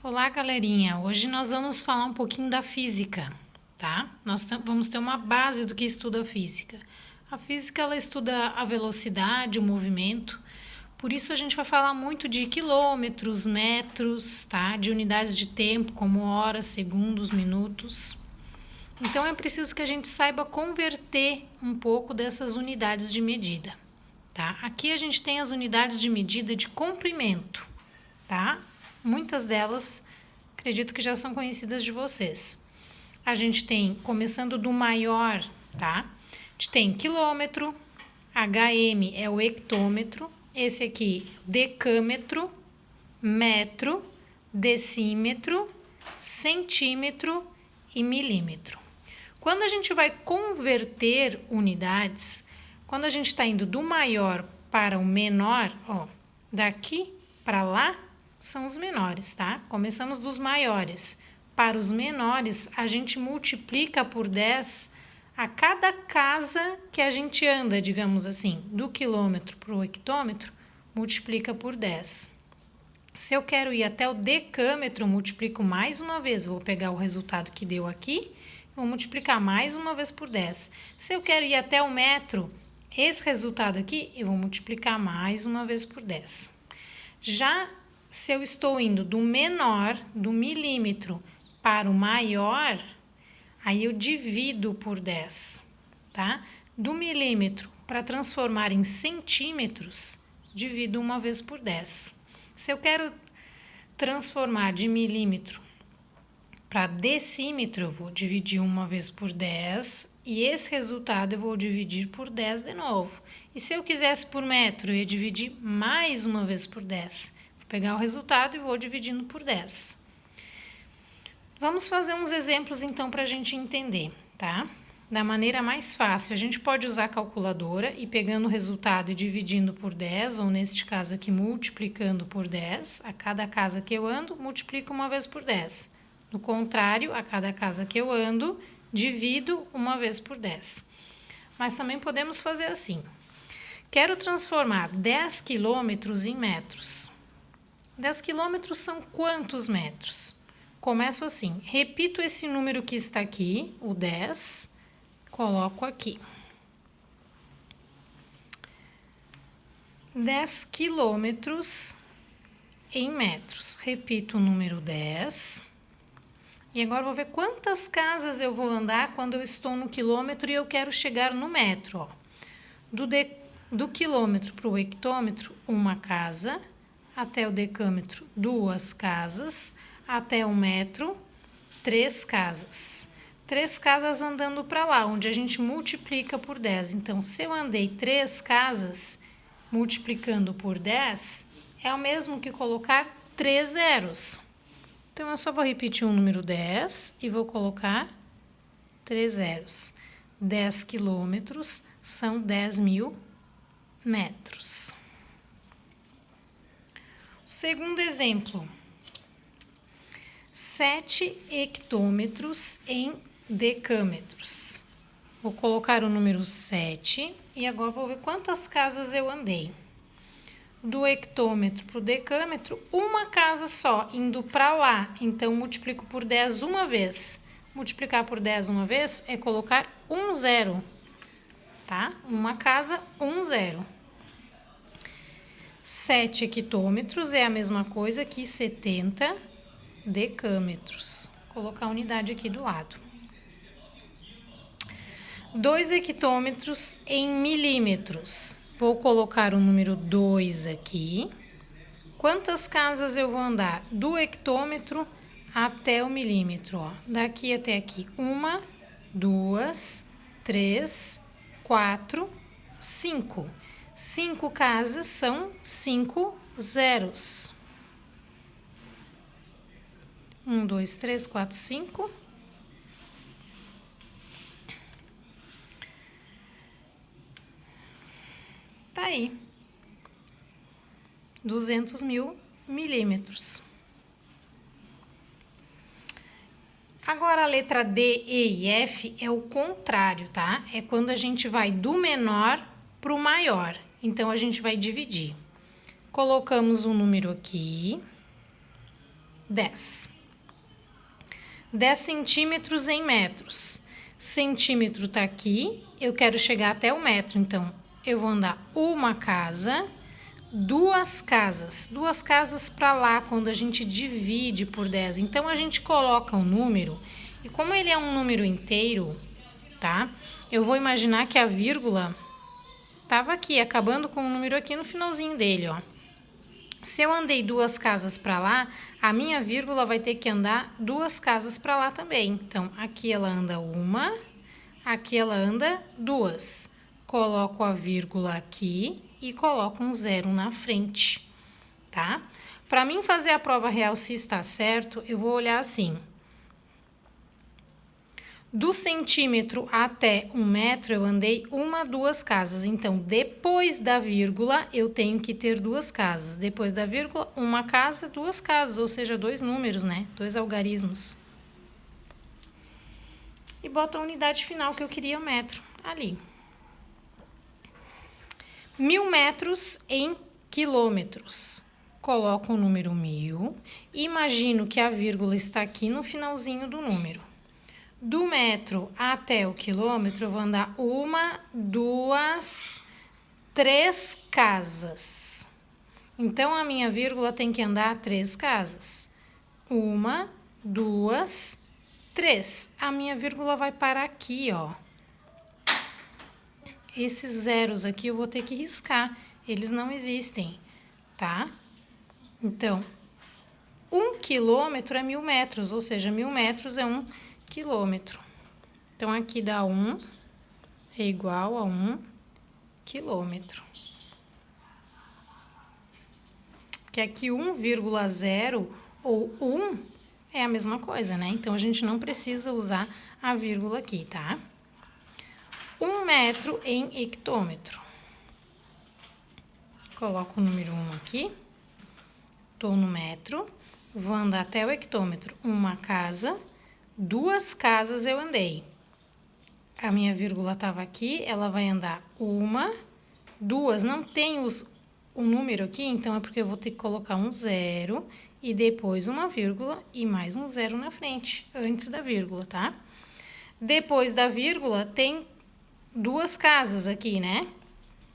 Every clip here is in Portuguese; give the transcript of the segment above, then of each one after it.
Olá, galerinha! Hoje nós vamos falar um pouquinho da física, tá? Nós vamos ter uma base do que estuda a física. A física, ela estuda a velocidade, o movimento, por isso a gente vai falar muito de quilômetros, metros, tá? De unidades de tempo, como horas, segundos, minutos. Então, é preciso que a gente saiba converter um pouco dessas unidades de medida, tá? Aqui a gente tem as unidades de medida de comprimento, tá? Muitas delas, acredito que já são conhecidas de vocês. A gente tem, começando do maior, tá? A gente tem quilômetro, HM é o hectômetro, esse aqui, decâmetro, metro, decímetro, centímetro e milímetro. Quando a gente vai converter unidades, quando a gente está indo do maior para o menor, ó, daqui para lá, são os menores, tá? Começamos dos maiores. Para os menores, a gente multiplica por 10 a cada casa que a gente anda, digamos assim, do quilômetro para o hectômetro, multiplica por 10. Se eu quero ir até o decâmetro, multiplico mais uma vez, vou pegar o resultado que deu aqui, vou multiplicar mais uma vez por 10. Se eu quero ir até o metro, esse resultado aqui, eu vou multiplicar mais uma vez por 10. Já se eu estou indo do menor, do milímetro, para o maior, aí eu divido por 10, tá? Do milímetro para transformar em centímetros, divido uma vez por 10. Se eu quero transformar de milímetro para decímetro, eu vou dividir uma vez por 10 e esse resultado eu vou dividir por 10 de novo. E se eu quisesse por metro, eu ia dividir mais uma vez por 10. Vou pegar o resultado e vou dividindo por 10. Vamos fazer uns exemplos então para a gente entender, tá? Da maneira mais fácil, a gente pode usar a calculadora e pegando o resultado e dividindo por 10, ou neste caso aqui multiplicando por 10, a cada casa que eu ando, multiplico uma vez por 10. Do contrário, a cada casa que eu ando, divido uma vez por 10. Mas também podemos fazer assim. Quero transformar 10 quilômetros em metros. 10 quilômetros são quantos metros? Começo assim, repito esse número que está aqui, o 10, coloco aqui. 10 quilômetros em metros. Repito o número 10. E agora vou ver quantas casas eu vou andar quando eu estou no quilômetro e eu quero chegar no metro. Ó. Do quilômetro para o hectômetro, uma casa. Até o decâmetro, 2 casas. Até o metro, 3 casas. 3 casas andando para lá, onde a gente multiplica por 10. Então, se eu andei 3 casas multiplicando por 10, é o mesmo que colocar 3 zeros. Então, eu só vou repetir o número 10 e vou colocar 3 zeros. 10 quilômetros são 10.000 metros. Segundo exemplo. 7 hectômetros em decâmetros. Vou colocar o número 7 e agora vou ver quantas casas eu andei. Do hectômetro para o decâmetro, uma casa só, indo para lá. Então, multiplico por 10 uma vez. Multiplicar por 10 uma vez é colocar um zero, tá? Uma casa, um zero. 7 hectômetros é a mesma coisa que 70 decâmetros. Vou colocar a unidade aqui do lado. 2 hectômetros em milímetros. Vou colocar o número 2 aqui. Quantas casas eu vou andar? Do hectômetro até o milímetro. Ó. Daqui até aqui. 1, 2, 3, 4, 5. 5 casas são 5 zeros. 1, 2, 3, 4, 5. Tá aí. 200.000 milímetros. Agora, a letra D, E e F é o contrário, tá? É quando a gente vai do menor para o maior. Então, a gente vai dividir. Colocamos um número aqui. 10. 10 centímetros em metros. Centímetro tá aqui, eu quero chegar até o metro, então eu vou andar uma casa, duas casas para lá quando a gente divide por 10. Então a gente coloca um número, e como ele é um número inteiro, tá? Eu vou imaginar que a vírgula tava aqui, acabando com o número aqui no finalzinho dele, ó. Se eu andei duas casas para lá, a minha vírgula vai ter que andar duas casas para lá também. Então, aqui ela anda uma, aqui ela anda duas. Coloco a vírgula aqui e coloco um zero na frente, tá? Para mim fazer a prova real se está certo, eu vou olhar assim. Do centímetro até 1 metro, eu andei duas casas. Então, depois da vírgula, eu tenho que ter duas casas. Depois da vírgula, uma casa, duas casas. Ou seja, dois números, né? Dois algarismos. E boto a unidade final que eu queria, o metro, ali. 1000 metros em quilômetros. Coloco o número 1000. Imagino que a vírgula está aqui no finalzinho do número. Do metro até o quilômetro, eu vou andar uma, duas, três casas. Então, a minha vírgula tem que andar três casas. Uma, duas, três. A minha vírgula vai parar aqui, ó. Esses zeros aqui eu vou ter que riscar. Eles não existem, tá? Então, 1 quilômetro é 1000 metros, ou seja, 1000 metros é 1 quilômetro. Então, aqui dá 1 é igual a 1 quilômetro. Porque aqui 1,0 ou 1 é a mesma coisa, né? Então, a gente não precisa usar a vírgula aqui, tá? 1 metro em hectômetro. Coloco o número 1 aqui. Tô no metro. Vou andar até o hectômetro. Uma casa. Duas casas eu andei. A minha vírgula estava aqui, ela vai andar uma, duas. Não tem o número aqui, então é porque eu vou ter que colocar um zero e depois uma vírgula e mais um zero na frente, antes da vírgula, tá? Depois da vírgula tem duas casas aqui, né?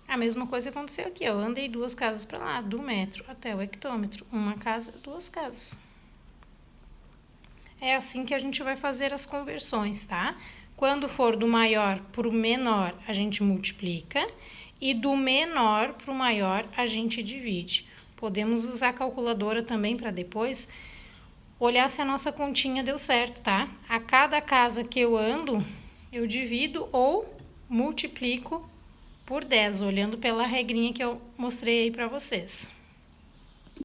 A mesma coisa aconteceu aqui, eu andei duas casas para lá, do metro até o hectômetro. Uma casa, duas casas. É assim que a gente vai fazer as conversões, tá? Quando for do maior para o menor, a gente multiplica. E do menor para o maior, a gente divide. Podemos usar a calculadora também para depois olhar se a nossa continha deu certo, tá? A cada casa que eu ando, eu divido ou multiplico por 10, olhando pela regrinha que eu mostrei aí para vocês.